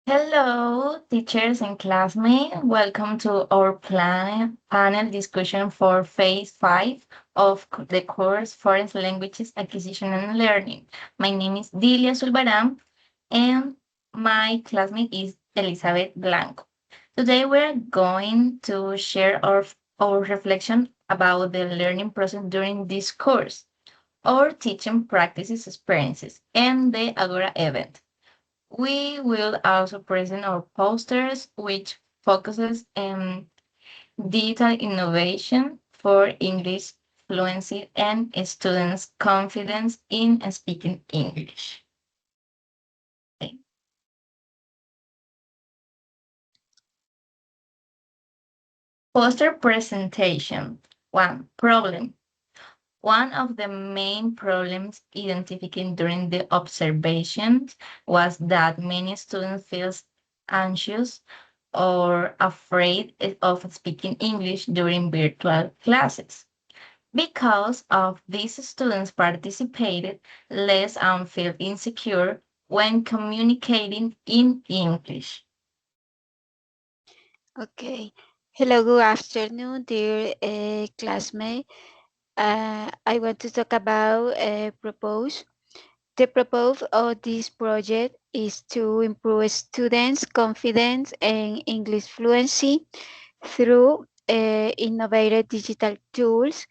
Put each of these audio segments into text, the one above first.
Hello, teachers and classmates. Welcome to our panel discussion for Phase 5 of the course Foreign Languages Acquisition and Learning. My name is Dilia Zulbaram, and my classmate is Elizabeth Blanco. Today we're going to share our reflection about the learning process during this course, our teaching practices experiences, and the Agora event. We will also present our posters, which focuses on digital innovation for English fluency and students' confidence in speaking English. Okay. Poster presentation. One problem. One of the main problems identified during the observations was that many students feel anxious or afraid of speaking English during virtual classes. Because of these students participated less and feel insecure when communicating in English. Okay. Hello, good afternoon, dear classmate. I want to talk about propose. The purpose of this project is to improve students' confidence and English fluency through innovative digital tools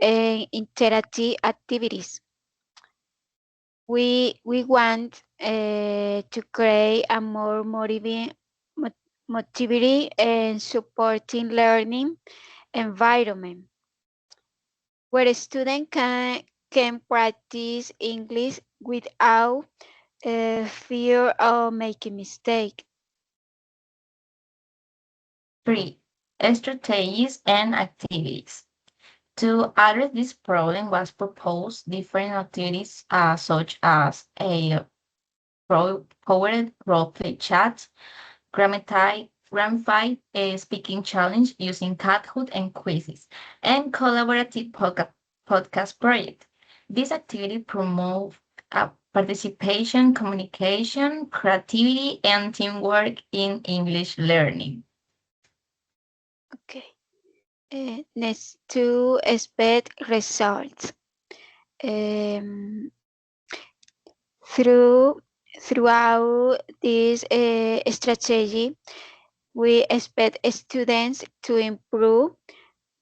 and interactive activities. We want to create a more motivating and supporting learning environment where a student can practice English without fear of making mistake. 3. Strategies and activities. To address this problem was proposed different activities such as a powered role-play chat, gamified a speaking challenge using Kahoot and quizzes, and collaborative podcast project. This activity promote participation, communication, creativity, and teamwork in English learning. Okay. Next to expect results. Um, through throughout this strategy, we expect students to improve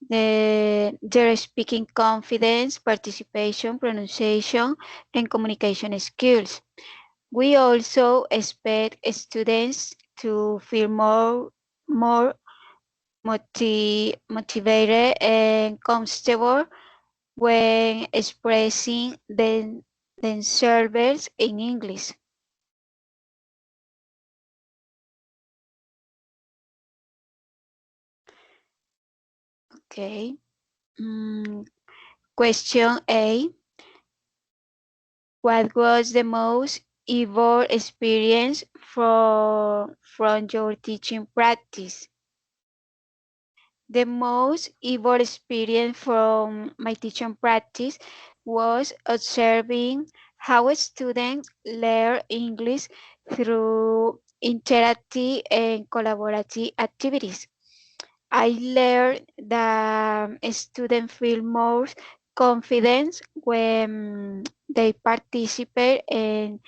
their speaking confidence, participation, pronunciation, and communication skills. We also expect students to feel more motivated and comfortable when expressing themselves in English. Okay. Mm, Question A. What was the most evil experience from your teaching practice? The most evil experience from my teaching practice was observing how students learn English through interactive and collaborative activities. I learned that students feel more confident when they participate in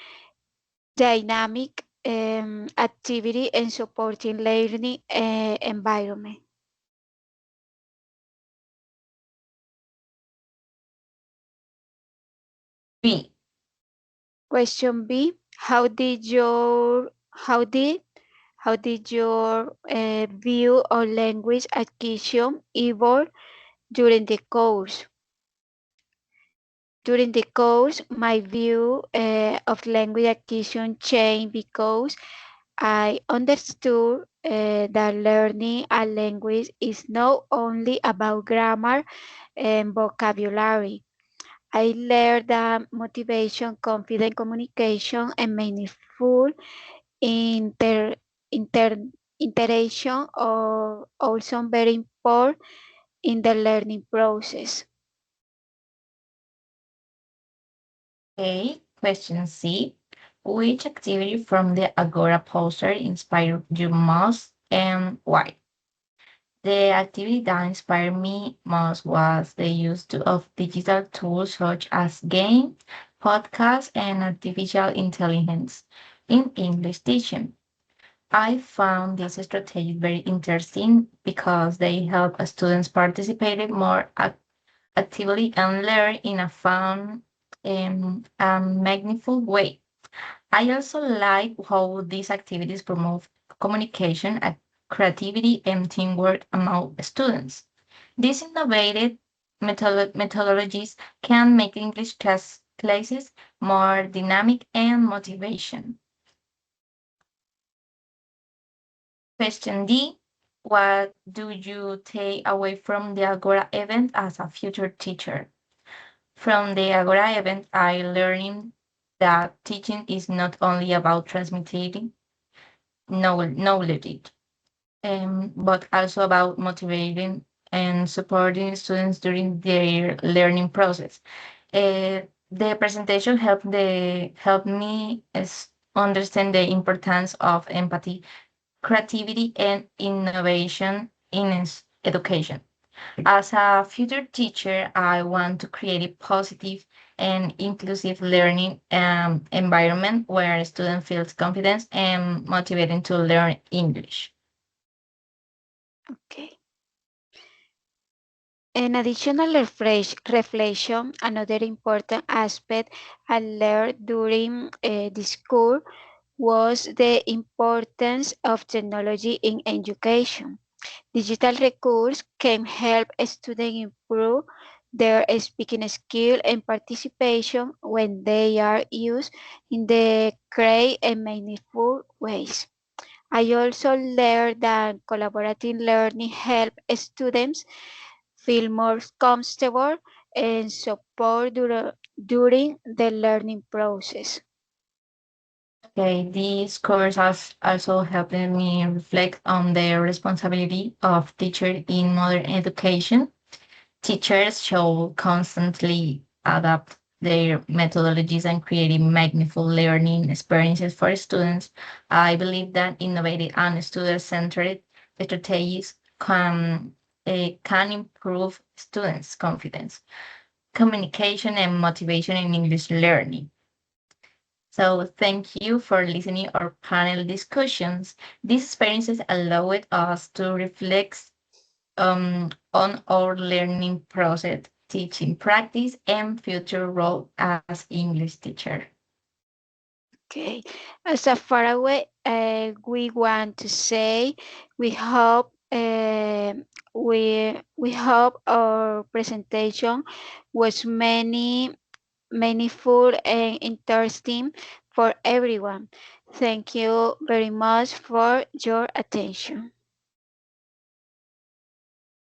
dynamic activity and supporting learning environment. B. Question B: How did your view on language acquisition evolve during the course? During the course, my view of language acquisition changed because I understood that learning a language is not only about grammar and vocabulary. I learned that motivation, confident communication, and meaningful inter, inter, interaction are also very important in the learning process. Okay. Question C. Which activity from the Agora poster inspired you most and why? The activity that inspired me most was the use of digital tools such as games, podcasts, and artificial intelligence in English teaching. I found this strategy very interesting because they help students participate more actively and learn in a fun and meaningful way. I also like how these activities promote communication, creativity, and teamwork among students. These innovative methodologies can make English classes more dynamic and motivation. Question D. What do you take away from the Agora event as a future teacher? From the Agora event, I learned that teaching is not only about transmitting knowledge, but also about motivating and supporting students during their learning process. The presentation helped me understand the importance of empathy, creativity, and innovation in education. As a future teacher, I want to create a positive and inclusive learning environment where students feel confident and motivated to learn English. Okay. An additional reflection, another important aspect I learned during this course was the importance of technology in education. Digital recursos can help students improve their speaking skill and participation when they are used in the creative and meaningful ways. I also learned that collaborative learning helps students feel more comfortable and support during the learning process. Okay, these course has also helped me reflect on the responsibility of teachers in modern education. Teachers should constantly adapt their methodologies and creating meaningful learning experiences for students. I believe that innovative and student-centered strategies can improve students' confidence, communication, and motivation in English learning. So thank you for listening our panel discussions. These experiences allowed us to reflect on our learning process, teaching practice, and future role as English teacher. Okay, as a faraway, we want to say we hope we hope our presentation was meaningful and interesting for everyone. Thank you very much for your attention.